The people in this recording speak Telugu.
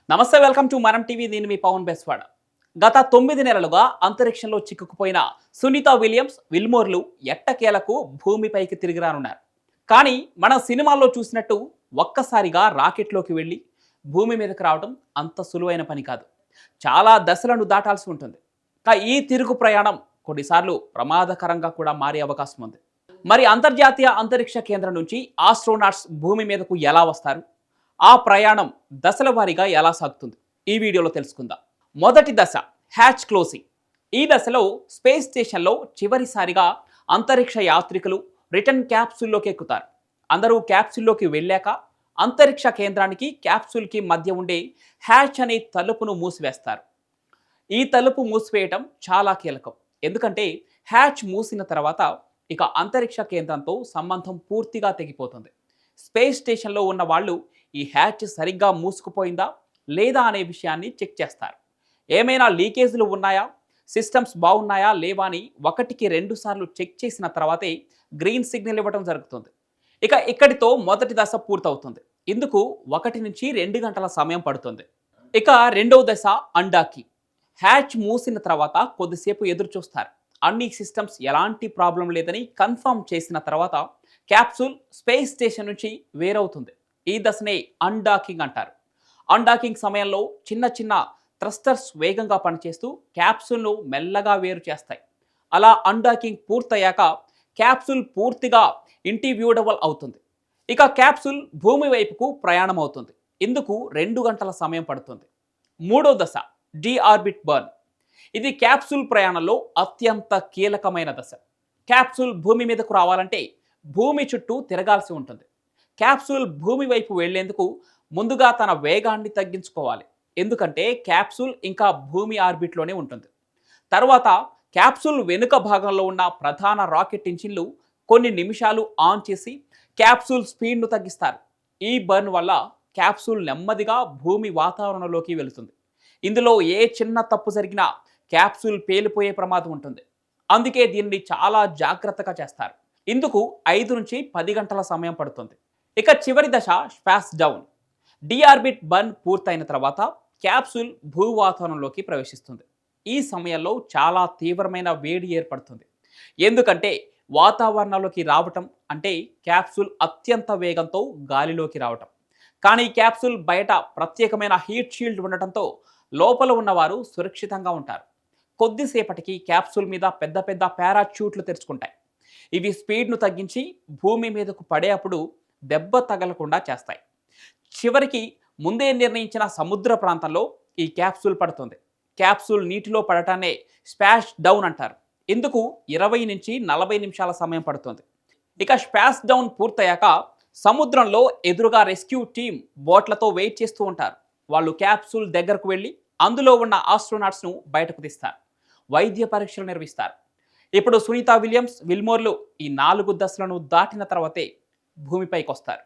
నమస్తే, వెల్కమ్ టు మనం టీవీ. నేను మీ పవన్ బెస్వాడ. గత 9 నెలలుగా అంతరిక్షంలో చిక్కుకుపోయిన సునీత విలియమ్స్, విల్మోర్లు ఎట్టకేలకు భూమిపైకి తిరిగి రానున్నారు. కానీ మన సినిమాల్లో చూసినట్టు ఒక్కసారిగా రాకెట్లోకి వెళ్ళి భూమి మీదకి రావడం అంత సులువైన పని కాదు. చాలా దశలను దాటాల్సి ఉంటుంది. ఈ తిరుగు ప్రయాణం కొన్నిసార్లు ప్రమాదకరంగా కూడా మారే అవకాశం ఉంది. మరి అంతర్జాతీయ అంతరిక్ష కేంద్రం నుంచి ఆస్ట్రోనాట్స్ భూమి మీదకు ఎలా వస్తారు? ఆ ప్రయాణం దశల వారీగా ఎలా సాగుతుంది? ఈ వీడియోలో తెలుసుకుందాం. మొదటి దశ హ్యాచ్ క్లోజింగ్. ఈ దశలో స్పేస్ స్టేషన్లో చివరిసారిగా అంతరిక్ష యాత్రికులు రిటర్న్ క్యాప్సూల్లోకి ఎక్కుతారు. అందరూ క్యాప్సూల్లోకి వెళ్ళాక అంతరిక్ష కేంద్రానికి క్యాప్సూల్కి మధ్య ఉండే హ్యాచ్ అనే తలుపును మూసివేస్తారు. ఈ తలుపు మూసివేయటం చాలా కీలకం. ఎందుకంటే హ్యాచ్ మూసిన తర్వాత ఇక అంతరిక్ష కేంద్రంతో సంబంధం పూర్తిగా తెగిపోతుంది. స్పేస్ స్టేషన్లో ఉన్న వాళ్ళు ఈ హ్యాచ్ సరిగ్గా మూసుకుపోయిందా లేదా అనే విషయాన్ని చెక్ చేస్తారు. ఏమైనా లీకేజీలు ఉన్నాయా, సిస్టమ్స్ బాగున్నాయా లేవా అని 1కి 2 సార్లు చెక్ చేసిన తర్వాతే గ్రీన్ సిగ్నల్ ఇవ్వడం జరుగుతుంది. ఇక ఇక్కడితో మొదటి దశ పూర్తవుతుంది. ఇందుకు 1 నుంచి 2 గంటల సమయం పడుతుంది. ఇక రెండవ దశ అన్డాకింగ్. హ్యాచ్ మూసిన తర్వాత కొద్దిసేపు ఎదురు చూస్తారు. అన్ని సిస్టమ్స్ ఎలాంటి ప్రాబ్లం లేదని కన్ఫర్మ్ చేసిన తర్వాత క్యాప్సూల్ స్పేస్ స్టేషన్ నుంచి వేరవుతుంది. ఈ దశనే అన్డాకింగ్ అంటారు. అన్డాకింగ్ సమయంలో చిన్న చిన్న థ్రస్టర్స్ వేగంగా పనిచేస్తూ క్యాప్సూల్ను మెల్లగా వేరు చేస్తాయి. అలా అన్డాకింగ్ పూర్తయ్యాక క్యాప్సూల్ పూర్తిగా ఇంటివ్యూడబుల్ అవుతుంది. ఇక క్యాప్సూల్ భూమి వైపుకు ప్రయాణం అవుతుంది. ఇందుకు 2 గంటల సమయం పడుతుంది. మూడో దశ డీఆర్బిట్ బర్న్. ఇది క్యాప్సూల్ ప్రయాణంలో అత్యంత కీలకమైన దశ. క్యాప్సూల్ భూమి మీదకు రావాలంటే భూమి చుట్టూ తిరగాల్సి ఉంటుంది. క్యాప్సూల్ భూమి వైపు వెళ్లేందుకు ముందుగా తన వేగాన్ని తగ్గించుకోవాలి. ఎందుకంటే క్యాప్సూల్ ఇంకా భూమి ఆర్బిట్లోనే ఉంటుంది. తర్వాత క్యాప్సూల్ వెనుక భాగంలో ఉన్న ప్రధాన రాకెట్ ఇంజిన్లు కొన్ని నిమిషాలు ఆన్ చేసి క్యాప్సూల్ స్పీడ్ను తగ్గిస్తారు. ఈ బర్న్ వల్ల క్యాప్సూల్ నెమ్మదిగా భూమి వాతావరణంలోకి వెళుతుంది. ఇందులో ఏ చిన్న తప్పు జరిగినా క్యాప్సూల్ పేలిపోయే ప్రమాదం ఉంటుంది. అందుకే దీన్ని చాలా జాగ్రత్తగా చేస్తారు. ఇందుకు 5 నుంచి 10 గంటల సమయం పడుతుంది. ఇక చివరి దశ స్పాష్ డౌన్. డీఆర్బిట్ బర్న్ పూర్తయిన తర్వాత క్యాప్సూల్ భూ వాతావరణంలోకి ప్రవేశిస్తుంది. ఈ సమయంలో చాలా తీవ్రమైన వేడి ఏర్పడుతుంది. ఎందుకంటే వాతావరణంలోకి రావటం అంటే క్యాప్సూల్ అత్యంత వేగంతో గాలిలోకి రావటం. కానీ క్యాప్సూల్ బయట ప్రత్యేకమైన హీట్ షీల్డ్ ఉండటంతో లోపల ఉన్నవారు సురక్షితంగా ఉంటారు. కొద్దిసేపటికి క్యాప్సూల్ మీద పెద్ద పెద్ద పారాచూట్లు తెరుచుకుంటాయి. ఇవి స్పీడ్ను తగ్గించి భూమి మీదకు పడేటప్పుడు దెబ్బ తగలకుండా చేస్తాయి. చివరికి ముందే నిర్ణయించిన సముద్ర ప్రాంతంలో ఈ క్యాప్సూల్ పడుతుంది. క్యాప్సూల్ నీటిలో పడటాన్నే స్పాష్ డౌన్ అంటారు. ఇందుకు 20 నుంచి 40 నిమిషాల సమయం పడుతుంది. ఇక స్పాష్ డౌన్ పూర్తయ్యాక సముద్రంలో ఎదురుగా రెస్క్యూ టీమ్ బోట్లతో వెయిట్ చేస్తూ ఉంటారు. వాళ్ళు క్యాప్సూల్ దగ్గరకు వెళ్ళి అందులో ఉన్న ఆస్ట్రోనాట్స్ను బయటకు తీస్తారు. వైద్య పరీక్షలు నిర్వహిస్తారు. ఇప్పుడు సునీత విలియమ్స్, విల్మోర్లు ఈ 4 దశలను దాటిన తర్వాతే భూమిపైకి వస్తారు.